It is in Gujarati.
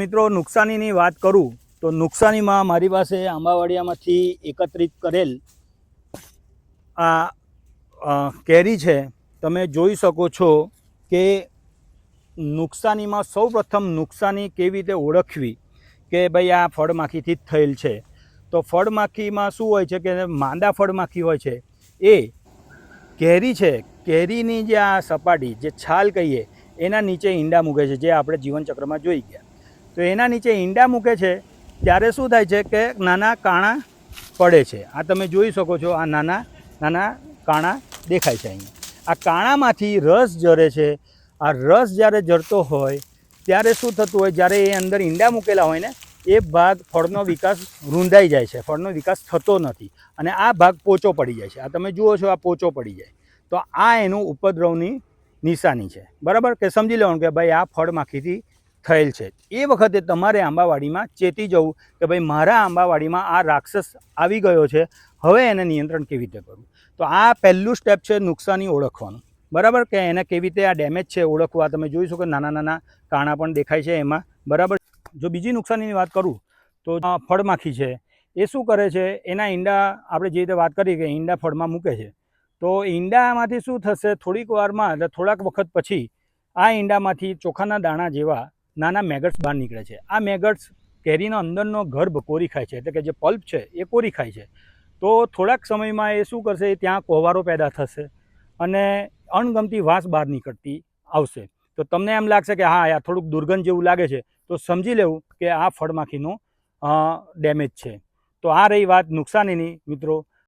મિત્રો નુકસાનીની વાત કરું તો નુકસાનીમાં મારી પાસે આંબાવાડિયામાંથી એકત્રિત કરેલ આ કેરી છે. તમે જોઈ શકો છો કે નુકસાનીમાં સૌપ્રથમ નુકસાની કેવી રીતે ઓળખવી કે ભાઈ આ ફળમાખીથી જ થયેલ છે. તો ફળમાખીમાં શું હોય છે કે માંદા ફળમાખી હોય છે એ કેરી છે, કેરીની જે આ સપાટી જે છાલ કહીએ એના નીચે ઈંડા મૂકે છે, જે આપણે જીવનચક્રમાં જોઈ ગયા. તો એના નીચે ઈંડા મૂકે છે ત્યારે શું થાય છે કે નાના કાણા પડે છે. આ તમે જોઈ શકો છો, આ નાના નાના કાણા દેખાય છે. અહીંયા આ કાણામાંથી રસ ઝરે છે. આ રસ જ્યારે ઝરતો હોય ત્યારે શું થતું હોય, જ્યારે એ અંદર ઈંડા મૂકેલા હોય ને એ ભાગ ફળનો વિકાસ રૂંધાઈ જાય છે, ફળનો વિકાસ થતો નથી અને આ ભાગ પોચો પડી જાય છે. આ તમે જુઓ છો, આ પોચો પડી જાય. તો આ એનું ઉપદ્રવની નિશાની છે, બરાબર, કે સમજી લેવાનું કે ભાઈ આ ફળમાખીથી થયેલ છે. એ વખતે તમારે આંબાવાડીમાં ચેતી જવું કે ભાઈ મારા આંબાવાડીમાં આ રાક્ષસ આવી ગયો છે, હવે એને નિયંત્રણ કેવી રીતે કરવું. તો આ પહેલું સ્ટેપ છે નુકસાની ઓળખવાનું, બરાબર, કે એને કેવી રીતે આ ડેમેજ છે ઓળખવા. તમે જોઈ શકો નાના નાના કાણા પણ દેખાય છે એમાં, બરાબર. જો બીજી નુકસાનીની વાત કરું તો ફળમાખી છે એ શું કરે છે, એના ઈંડા આપણે જે રીતે વાત કરી કે ઈંડા ફળમાં મૂકે છે. તો ઈંડામાંથી શું થશે, થોડીક વારમાં એટલે થોડાક વખત પછી આ ઈંડામાંથી ચોખાના દાણા જેવા નાના મેગટ્સ બહાર નીકળે છે. આ મેગટ્સ કેરીનો અંદરનો ગર્ભ કોરી ખાય છે, એટલે કે જે પલ્પ છે એ કોરી ખાય છે. તો થોડાક સમયમાં એ શું કરશે, ત્યાં કોહવારો પેદા થશે અને અણગમતી વાસ બહાર નીકળતી આવશે. તો તમને એમ લાગશે કે હા યાર થોડુંક દુર્ગંધ જેવું લાગે છે, તો સમજી લેવું કે આ ફળમાખીનો ડેમેજ છે. તો આ રહી વાત નુકસાનીની મિત્રો.